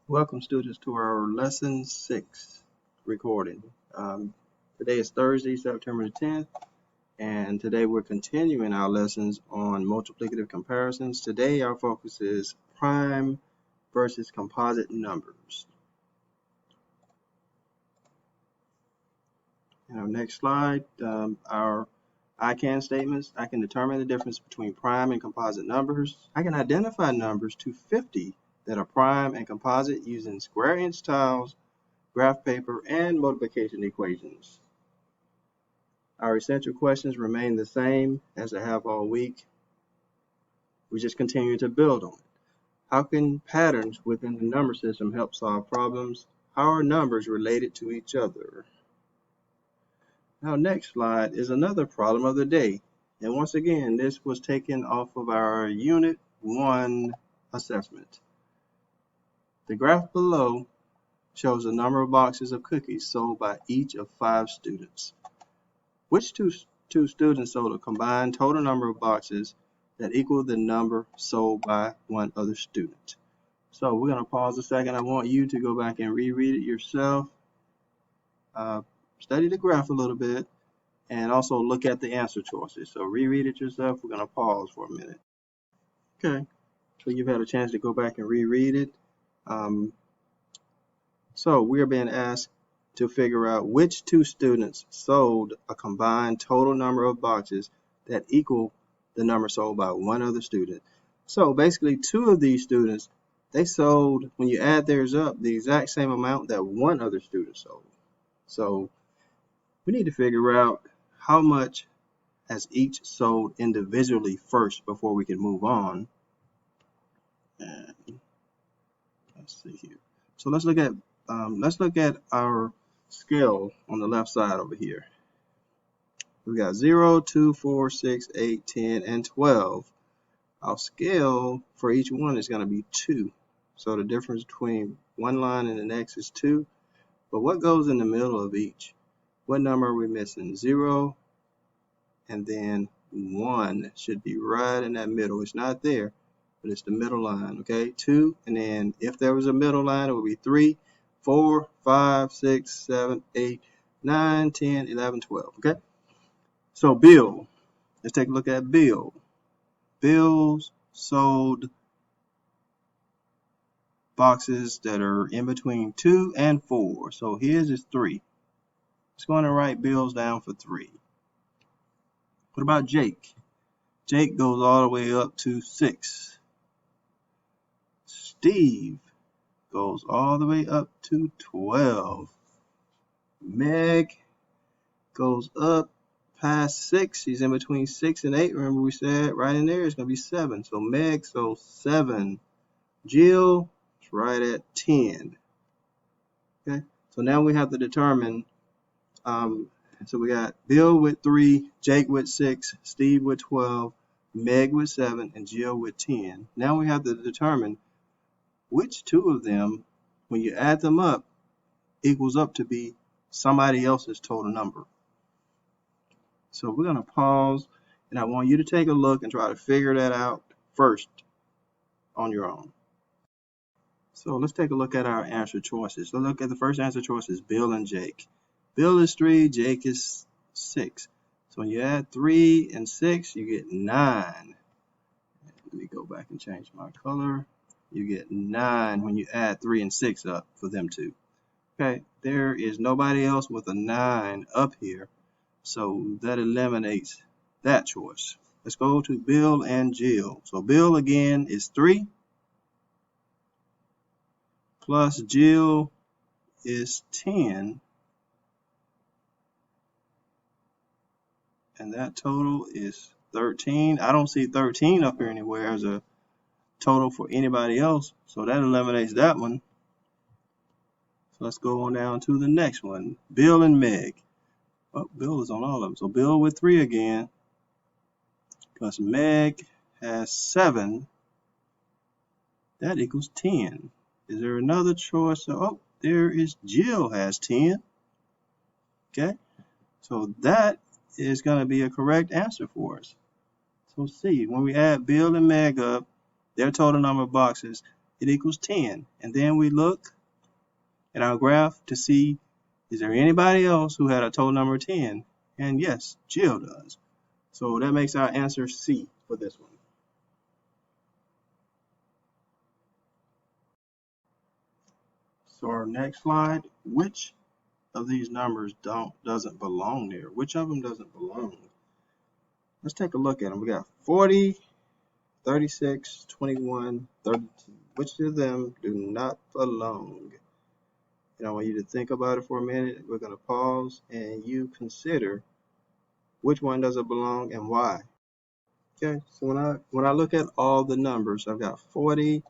Welcome students to our lesson 6 recording. Today is Thursday, September the 10th, and today we're continuing our lessons on multiplicative comparisons. Today our focus is prime versus composite numbers. In our next slide, our I can statements. I can determine the difference between prime and composite numbers. I can identify numbers to 50 that are prime and composite using square inch tiles, graph paper, and multiplication equations. Our essential questions remain the same as they have all week. We just continue to build on it. How can patterns within the number system help solve problems? How are numbers related to each other? Our next slide is another problem of the day. And once again, this was taken off of our Unit 1 assessment. The graph below shows the number of boxes of cookies sold by each of 5 students. Which two students sold a combined total number of boxes that equal the number sold by one other student? So we're going to pause a second. I want you to go back and reread it yourself. Study the graph a little bit and also look at the answer choices. So reread it yourself. We're going to pause for a minute. Okay, so you've had a chance to go back and reread it. So we are being asked to figure out which 2 students sold a combined total number of boxes that equal the number sold by one other student. So basically 2 of these students, they sold, when you add theirs up, the exact same amount that one other student sold. So we need to figure out how much has each sold individually first before we can move on. And let's see here. So let's look at our scale on the left side over here. We've got 0, 2, 4, 6, 8, 10, and 12. Our scale for each one is going to be 2. So the difference between one line and the next is 2. But what goes in the middle of each? What number are we missing? 0, and then 1 should be right in that middle. It's not there, but it's the middle line, okay? 2, and then if there was a middle line, it would be 3, 4, 5, 6, 7, 8, 9, 10, 11, 12, okay? So Bill, let's take a look at Bill. Bill's sold boxes that are in between 2 and 4. So his is 3. Let's go on and write Bill's down for 3. What about Jake? Jake goes all the way up to 6. Steve goes all the way up to 12. Meg goes up past 6. She's in between 6 and 8. Remember we said right in there it's going to be 7. So Meg sold 7. Jill is right at 10. Okay, so now we have to determine, so we got Bill with 3, Jake with 6, Steve with 12, Meg with 7, and Jill with 10. Now we have to determine which 2 of them, when you add them up, equals up to be somebody else's total number. So we're going to pause, and I want you to take a look and try to figure that out first on your own. So let's take a look at our answer choices. So look at the first answer choice is Bill and Jake. Bill is 3, Jake is 6. So when you add 3 and 6, you get 9. Let me go back and change my color. You get 9 when you add 3 and 6 up for them two. Okay, there is nobody else with a 9 up here. So that eliminates that choice. Let's go to Bill and Jill. So Bill again is 3 plus Jill is 10. And that total is 13. I don't see 13 up here anywhere as a total for anybody else. So that eliminates that one. So let's go on down to the next one. Bill and Meg. Oh, Bill is on all of them. So Bill with 3 again. Plus Meg has 7. That equals 10. Is there another choice? Oh, there is Jill has 10. Okay. So that is going to be a correct answer for us. So see, when we add Bill and Meg up, their total number of boxes, it equals 10. And then we look at our graph to see, is there anybody else who had a total number of 10? And yes, Jill does. So that makes our answer C for this one. So our next slide, which of these numbers doesn't belong there? Which of them doesn't belong? Let's take a look at them. We got 40, 36, 21, 32. Which of them do not belong? And I want you to think about it for a minute. We're going to pause and you consider which one doesn't belong and why. Okay, so when I look at all the numbers, I've got 40,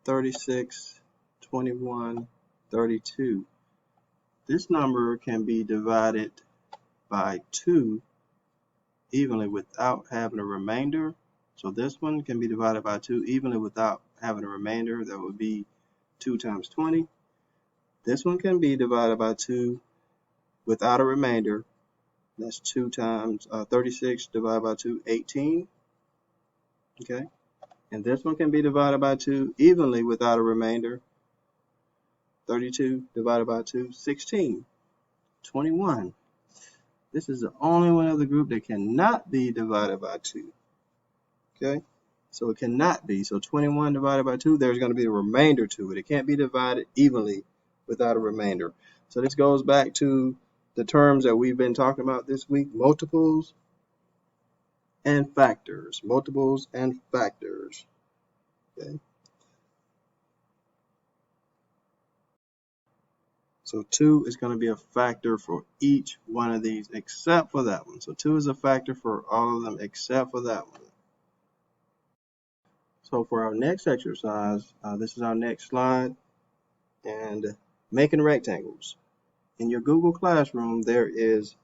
36, 21, 32. This number can be divided by 2 evenly without having a remainder. So this one can be divided by 2 evenly without having a remainder. That would be 2 times 20. This one can be divided by 2 without a remainder. That's 2 times 36 divided by 2, 18. Okay. And this one can be divided by 2 evenly without a remainder. 32 divided by 2, 16. 21. This is the only one of the group that cannot be divided by 2. Okay. So it cannot be. So 21 divided by 2, there's going to be a remainder to it. It can't be divided evenly without a remainder. So this goes back to the terms that we've been talking about this week, multiples and factors. Multiples and factors. Okay. So 2 is going to be a factor for each one of these except for that one. So 2 is a factor for all of them except for that one. So for our next exercise, this is our next slide, and making rectangles. In your Google Classroom, there is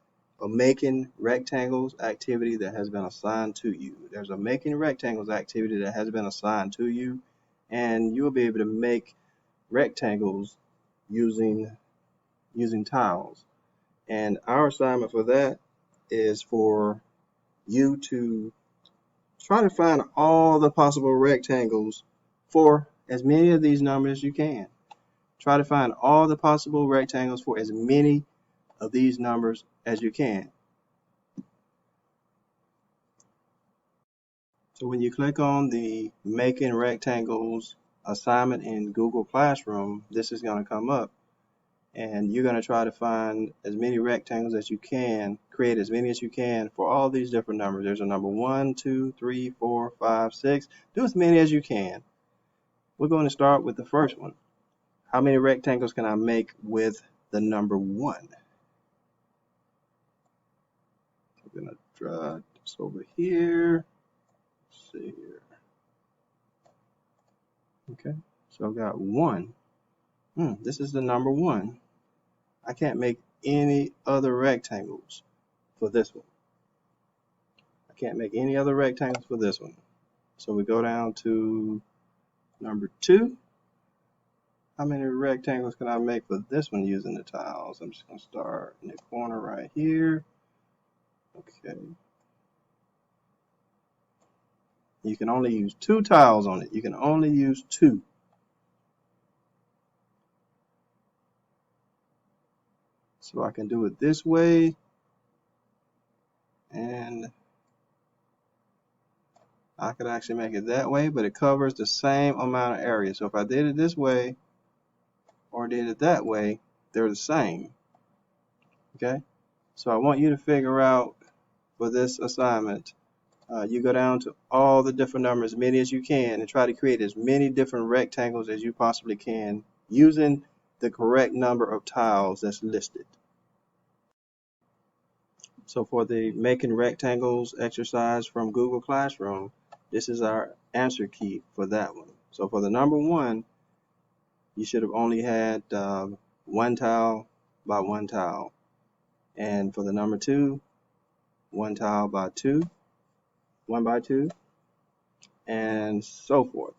a making rectangles activity that has been assigned to you. There's a making rectangles activity that has been assigned to you, and you will be able to make rectangles using tiles. And our assignment for that is for you to try to find all the possible rectangles for as many of these numbers as you can. Try to find all the possible rectangles for as many of these numbers as you can. So when you click on the Making Rectangles assignment in Google Classroom, this is going to come up. And you're going to try to find as many rectangles as you can, create as many as you can for all these different numbers. There's a number 1, 2, 3, 4, 5, 6. Do as many as you can. We're going to start with the first one. How many rectangles can I make with the number 1? I'm going to draw this over here. Let's see here. Okay, so I've got 1. This is the number 1. I can't make any other rectangles for this one. I can't make any other rectangles for this one. So we go down to number 2. How many rectangles can I make for this one using the tiles? I'm just going to start in the corner right here. Okay. You can only use 2 tiles on it. You can only use 2. So I can do it this way, and I could actually make it that way, but it covers the same amount of area. So if I did it this way or did it that way, they're the same. Okay, so I want you to figure out for this assignment, you go down to all the different numbers, as many as you can, and try to create as many different rectangles as you possibly can using the correct number of tiles that's listed. So for the making rectangles exercise from Google Classroom, this is our answer key for that one. So for the number 1, you should have only had 1 tile by 1 tile. And for the number 2, 1 tile by 2, 1 by 2, and so forth.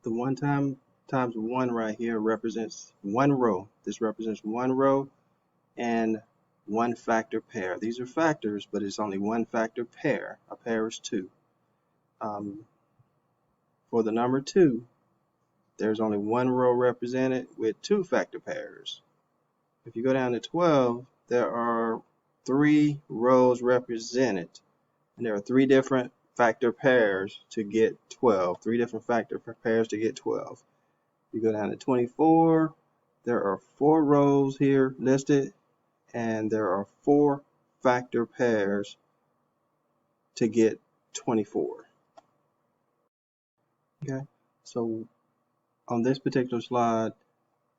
The 1 times 1 right here represents 1 row. This represents 1 row and 1 factor pair. These are factors, but it's only 1 factor pair. A pair is 2. for the number 2, there's only one row represented with 2 factor pairs. If you go down to 12, there are 3 rows represented, and there are 3 different factor pairs to get 12. 3 different factor pairs to get 12. You go down to 24, there are 4 rows here listed, and there are 4 factor pairs to get 24. Okay, so on this particular slide,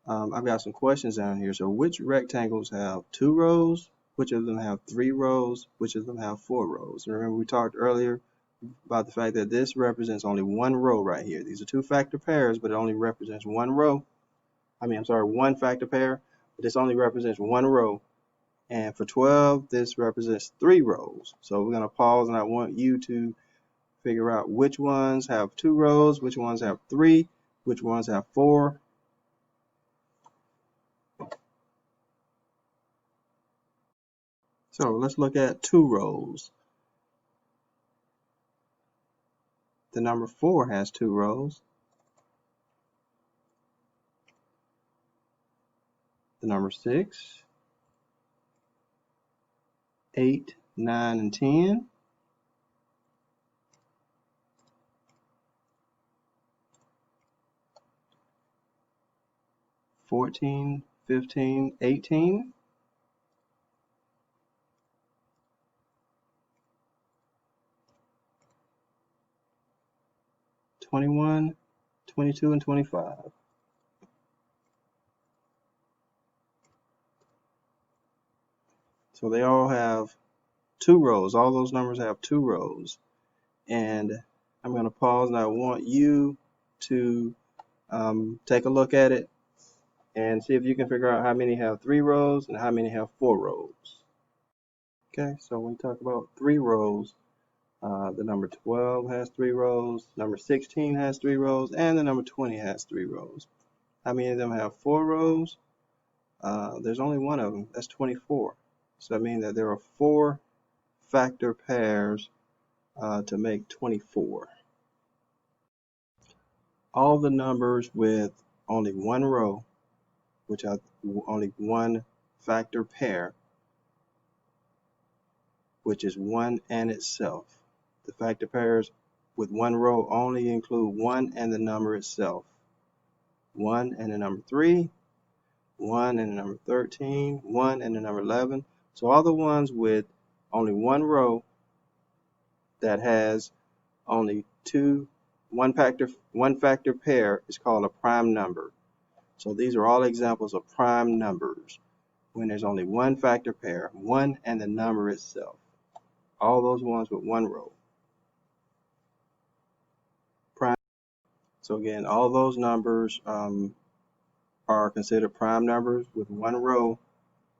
I've got some questions down here. So which rectangles have 2 rows? Which of them have 3 rows? Which of them have 4 rows? Remember we talked earlier about the fact that this represents only one row right here. These are 2 factor pairs, but it only represents one row. One factor pair, but this only represents one row. And for 12, this represents 3 rows. So we're going to pause, and I want you to figure out which ones have 2 rows, which ones have 3, which ones have 4. So let's look at 2 rows. The number 4 has 2 rows. The number 6, 8, 9, and 10. 14, 15, 18. 21, 22, and 25. So they all have 2 rows. All those numbers have 2 rows. And I'm going to pause, and I want you to take a look at it and see if you can figure out how many have 3 rows and how many have 4 rows. Okay, so when we talk about 3 rows, the number 12 has 3 rows, number 16 has 3 rows, and the number 20 has 3 rows. How many of them have 4 rows? There's only one of them. That's 24. So that means that there are 4 factor pairs to make 24. All the numbers with only one row, which have only one factor pair, which is 1 and itself. The factor pairs with one row only include 1 and the number itself. 1 and the number 3, 1 and the number 13, 1 and the number 11. So all the ones with only one row that has only one factor pair is called a prime number. So these are all examples of prime numbers when there's only one factor pair, 1 and the number itself. All those ones with one row. Prime. So again, all those numbers are considered prime numbers with one row,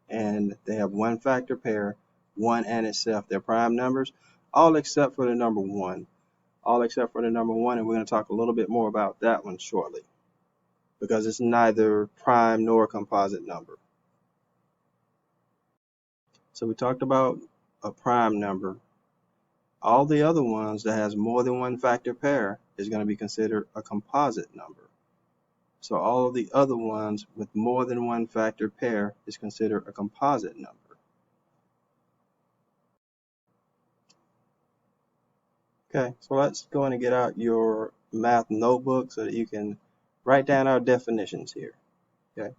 and they have one factor pair, 1 and itself. They're prime numbers, all except for the number 1. All except for the number 1, and we're going to talk a little bit more about that one shortly, because it's neither prime nor composite number. So we talked about a prime number. All the other ones that has more than one factor pair is going to be considered a composite number. So all of the other ones with more than one factor pair is considered a composite number. Okay, so let's go and get out your math notebook so that you can write down our definitions here. Okay,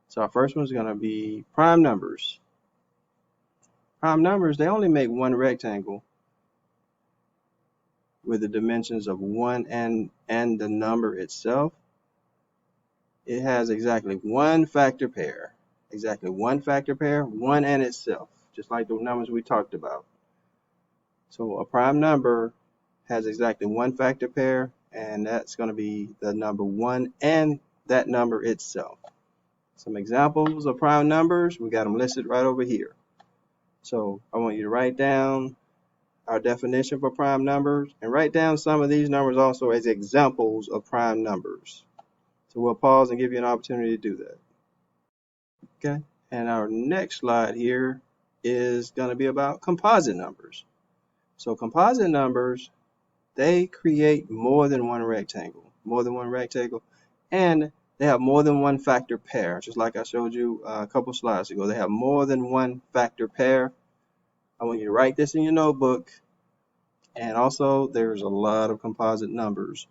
so our first one is going to be prime numbers. Prime numbers, they only make one rectangle with the dimensions of 1 and the number itself. It has exactly one factor pair. Exactly one factor pair, 1 and itself, just like the numbers we talked about. So a prime number has exactly one factor pair, and that's going to be the number 1 and that number itself. Some examples of prime numbers, we got them listed right over here. So I want you to write down our definition for prime numbers, and write down some of these numbers also as examples of prime numbers. So we'll pause and give you an opportunity to do that. Okay, and our next slide here is going to be about composite numbers. So composite numbers they create more than one rectangle, and they have more than one factor pair, just like I showed you a couple slides ago. They have more than one factor pair. I want you to write this in your notebook. And also, there's a lot of composite numbers.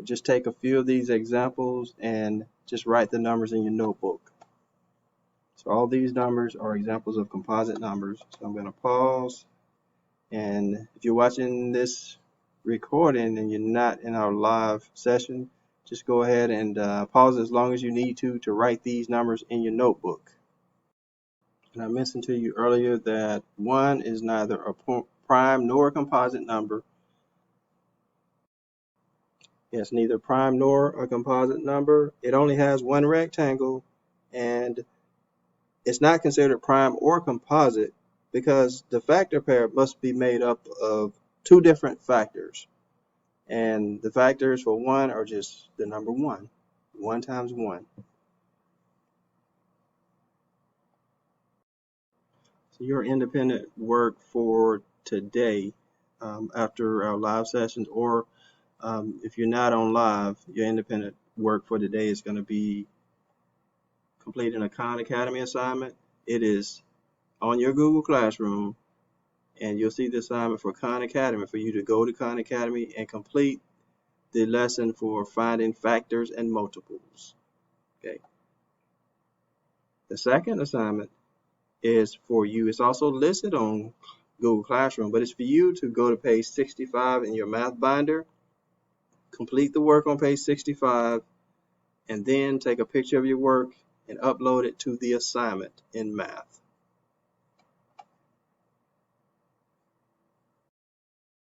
Just take a few of these examples and just write the numbers in your notebook. So all these numbers are examples of composite numbers. So I'm going to pause. And if you're watching this recording and you're not in our live session, just go ahead and pause as long as you need to write these numbers in your notebook. And I mentioned to you earlier that 1 is neither a prime nor a composite number. It's neither prime nor a composite number. It only has one rectangle, and it's not considered prime or composite because the factor pair must be made up of two different factors. And the factors for 1 are just the number 1. 1 times 1. So your independent work for today, after our live sessions, or if you're not on live, your independent work for today is going to be completing a Khan Academy assignment. It is on your Google Classroom, and you'll see the assignment for Khan Academy for you to go to Khan Academy and complete the lesson for finding factors and multiples. Okay. The second assignment is for you. It's also listed on Google Classroom, but it's for you to go to page 65 in your math binder, complete the work on page 65, and then take a picture of your work and upload it to the assignment in math.